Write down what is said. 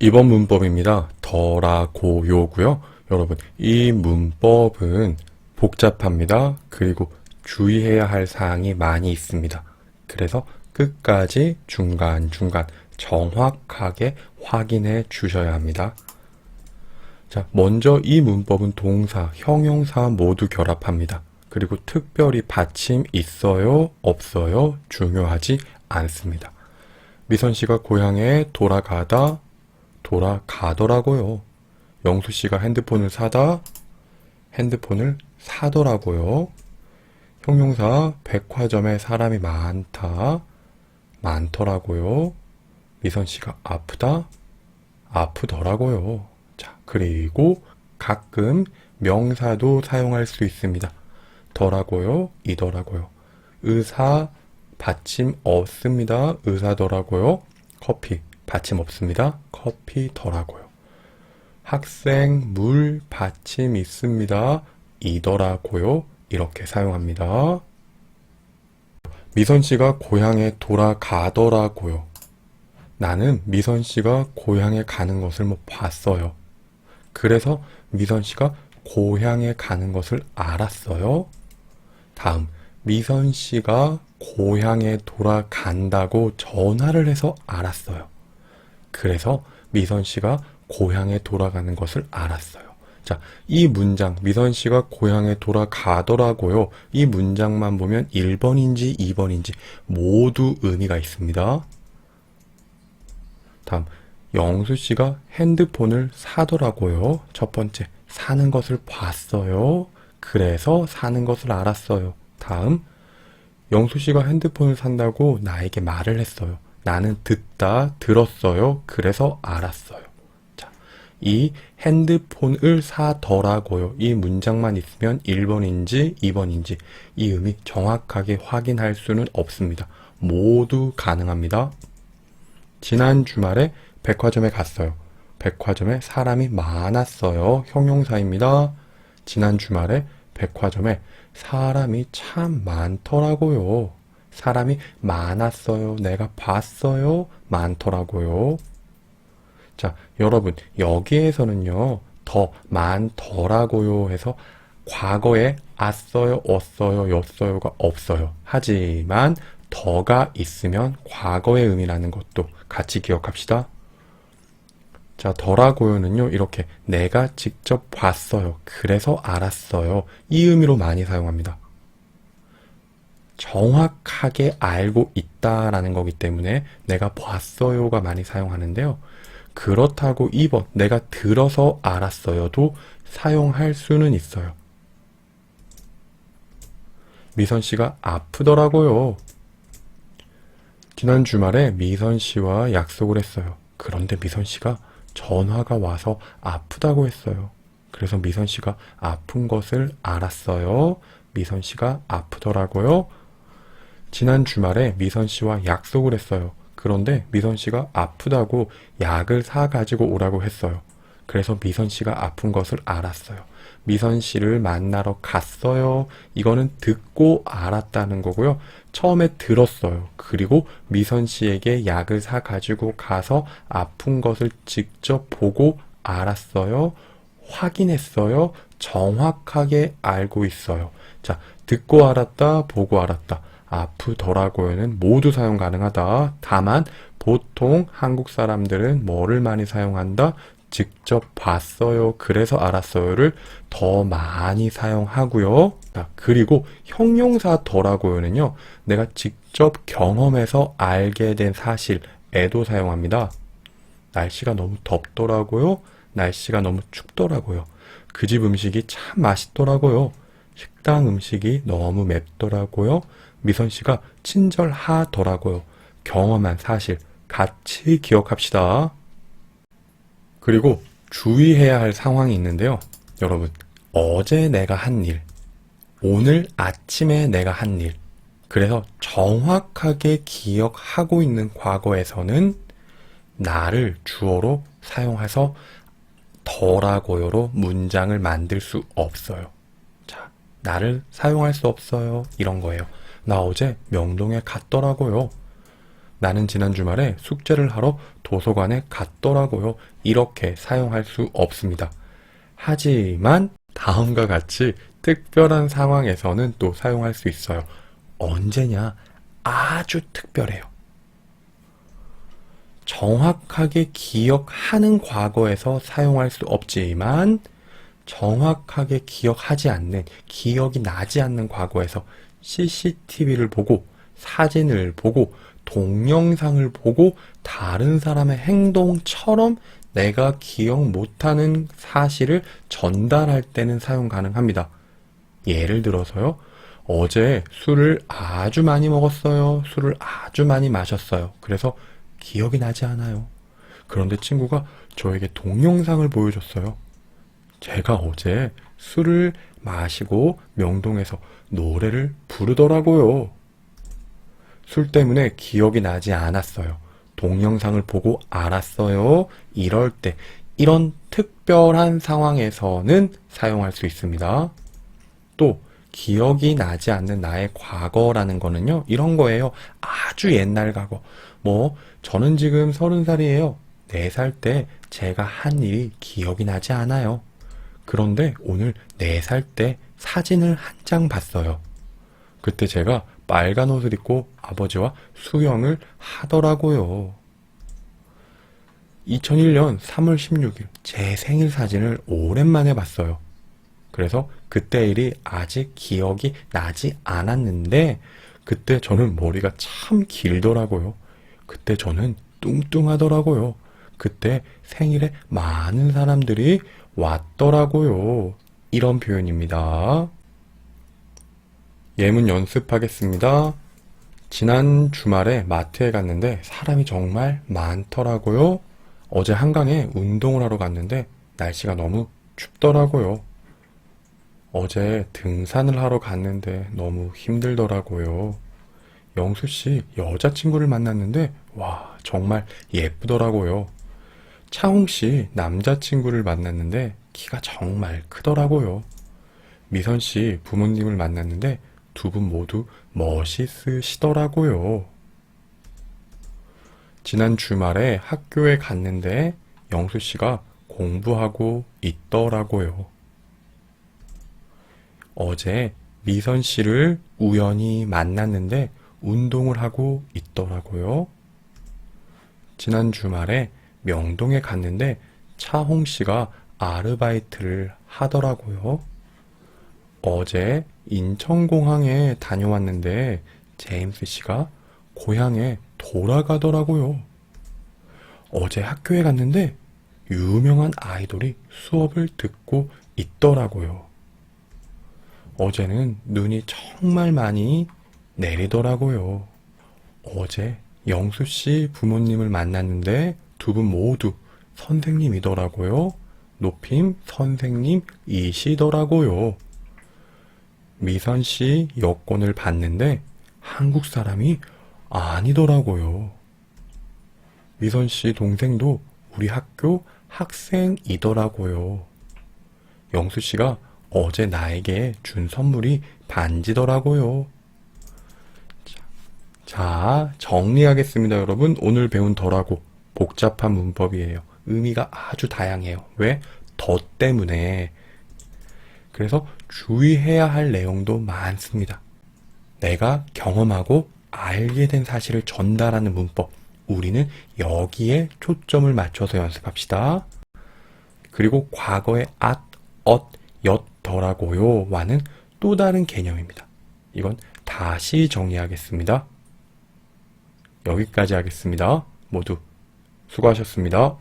이번 문법입니다. 더라고요고요. 여러분, 이 문법은 복잡합니다. 그리고 주의해야 할 사항이 많이 있습니다. 그래서 끝까지 중간중간 정확하게 확인해 주셔야 합니다. 자, 먼저 이 문법은 동사, 형용사 모두 결합합니다. 그리고 특별히 받침 있어요, 없어요, 중요하지 않습니다. 미선 씨가 고향에 돌아가더라고요. 영수 씨가 핸드폰을 사더라고요. 형용사, 백화점에 사람이 많더라고요. 미선 씨가 아프더라고요. 자, 그리고 가끔 명사도 사용할 수 있습니다. 더라고요, 이더라고요. 의사, 받침 없습니다. 의사더라고요. 커피, 받침 없습니다. 커피더라고요. 학생, 물, 받침 있습니다. 이더라고요. 이렇게 사용합니다. 미선 씨가 고향에 돌아가더라고요. 나는 미선 씨가 고향에 가는 것을 봤어요. 그래서 미선 씨가 고향에 가는 것을 알았어요. 다음, 미선 씨가 고향에 돌아간다고 전화를 해서 알았어요. 그래서 미선 씨가 고향에 돌아가는 것을 알았어요. 자, 이 문장, 미선 씨가 고향에 돌아가더라고요. 이 문장만 보면 1번인지 2번인지 모두 의미가 있습니다. 다음, 영수 씨가 핸드폰을 사더라고요. 첫 번째, 사는 것을 봤어요. 그래서 사는 것을 알았어요. 다음, 영수 씨가 핸드폰을 산다고 나에게 말을 했어요. 나는 들었어요. 그래서 알았어요. 자, 이 핸드폰을 사더라고요. 이 문장만 있으면 1번인지 2번인지 이 의미 정확하게 확인할 수는 없습니다. 모두 가능합니다. 지난 주말에 백화점에 갔어요. 백화점에 사람이 많았어요. 형용사입니다. 지난 주말에 백화점에 사람이 참 많더라고요. 사람이 많았어요. 내가 봤어요. 많더라고요. 자, 여러분, 여기에서는요, 더 많더라고요 해서 과거에 왔어요, 왔어요, 였어요가 없어요. 하지만 더가 있으면 과거의 의미라는 것도 같이 기억합시다. 자, 더라고요는요, 이렇게 내가 직접 봤어요. 그래서 알았어요. 이 의미로 많이 사용합니다. 정확하게 알고 있다라는 거기 때문에 내가 봤어요가 많이 사용하는데요. 그렇다고 2번, 내가 들어서 알았어요도 사용할 수는 있어요. 미선 씨가 아프더라고요. 지난 주말에 미선 씨와 약속을 했어요. 그런데 미선 씨가 전화가 와서 아프다고 했어요. 그래서 미선 씨가 아픈 것을 알았어요. 미선 씨가 아프더라고요. 지난 주말에 미선 씨와 약속을 했어요. 그런데 미선 씨가 아프다고 약을 사가지고 오라고 했어요. 그래서 미선 씨가 아픈 것을 알았어요. 미선 씨를 만나러 갔어요. 이거는 듣고 알았다는 거고요. 처음에 들었어요. 그리고 미선 씨에게 약을 사가지고 가서 아픈 것을 직접 보고 알았어요. 확인했어요. 정확하게 알고 있어요. 자, 듣고 알았다, 보고 알았다. 아프더라고요는 모두 사용 가능하다. 다만 보통 한국 사람들은 뭐를 많이 사용한다? 직접 봤어요. 그래서 알았어요를 더 많이 사용하고요. 자, 그리고 형용사 더라고요는요. 내가 직접 경험해서 알게 된 사실에도 사용합니다. 날씨가 너무 덥더라고요. 날씨가 너무 춥더라고요. 그 집 음식이 참 맛있더라고요. 식당 음식이 너무 맵더라고요. 미선 씨가 친절하더라고요. 경험한 사실 같이 기억합시다. 그리고 주의해야 할 상황이 있는데요. 여러분, 어제 내가 한 일, 오늘 아침에 내가 한 일, 그래서 정확하게 기억하고 있는 과거에서는 나를 주어로 사용해서 더라고요로 문장을 만들 수 없어요. 자, 나를 사용할 수 없어요. 이런 거예요. 나 어제 명동에 갔더라고요. 나는 지난 주말에 숙제를 하러 도서관에 갔더라고요. 이렇게 사용할 수 없습니다. 하지만 다음과 같이 특별한 상황에서는 또 사용할 수 있어요. 언제냐? 아주 특별해요. 정확하게 기억하는 과거에서 사용할 수 없지만 정확하게 기억하지 않는, 기억이 나지 않는 과거에서 CCTV를 보고 사진을 보고 동영상을 보고 다른 사람의 행동처럼 내가 기억 못하는 사실을 전달할 때는 사용 가능합니다. 예를 들어서요. 어제 술을 아주 많이 먹었어요. 술을 아주 많이 마셨어요. 그래서 기억이 나지 않아요. 그런데 친구가 저에게 동영상을 보여줬어요. 제가 어제 술을 마시고 명동에서 노래를 부르더라고요. 술 때문에 기억이 나지 않았어요. 동영상을 보고 알았어요. 이럴 때, 이런 특별한 상황에서는 사용할 수 있습니다. 또 기억이 나지 않는 나의 과거라는 거는요, 이런 거예요. 아주 옛날 과거. 저는 지금 30살이에요. 4살 때 제가 한 일이 기억이 나지 않아요. 그런데 오늘 4살 때 사진을 한 장 봤어요. 그때 제가 빨간 옷을 입고 아버지와 수영을 하더라고요. 2001년 3월 16일 제 생일 사진을 오랜만에 봤어요. 그래서 그때 일이 아직 기억이 나지 않았는데 그때 저는 머리가 참 길더라고요. 그때 저는 뚱뚱하더라고요. 그때 생일에 많은 사람들이 왔더라고요. 이런 표현입니다. 예문 연습하겠습니다. 지난 주말에 마트에 갔는데 사람이 정말 많더라고요. 어제 한강에 운동을 하러 갔는데 날씨가 너무 춥더라고요. 어제 등산을 하러 갔는데 너무 힘들더라고요. 영수씨 여자친구를 만났는데 와 정말 예쁘더라고요. 차홍씨 남자친구를 만났는데 키가 정말 크더라고요. 미선씨 부모님을 만났는데 두 분 모두 멋있으시더라고요. 지난 주말에 학교에 갔는데 영수씨가 공부하고 있더라고요. 어제 미선씨를 우연히 만났는데 운동을 하고 있더라고요. 지난 주말에 명동에 갔는데 차홍씨가 아르바이트를 하더라고요. 어제 인천공항에 다녀왔는데 제임스씨가 고향에 돌아가더라고요. 어제 학교에 갔는데 유명한 아이돌이 수업을 듣고 있더라고요. 어제는 눈이 정말 많이 내리더라고요. 어제 영수씨 부모님을 만났는데 두 분 모두 선생님이더라고요. 높임 선생님이시더라고요. 미선씨 여권을 봤는데 한국 사람이 아니더라고요. 미선씨 동생도 우리 학교 학생이더라고요. 영수씨가 어제 나에게 준 선물이 반지더라고요. 자, 정리하겠습니다, 여러분. 오늘 배운 더라고 복잡한 문법이에요. 의미가 아주 다양해요. 왜? 더 때문에. 그래서 주의해야 할 내용도 많습니다. 내가 경험하고 알게 된 사실을 전달하는 문법. 우리는 여기에 초점을 맞춰서 연습합시다. 그리고 과거의 앗, 엇, 엿더라고요와는 또 다른 개념입니다. 이건 다시 정리하겠습니다. 여기까지 하겠습니다. 모두 수고하셨습니다.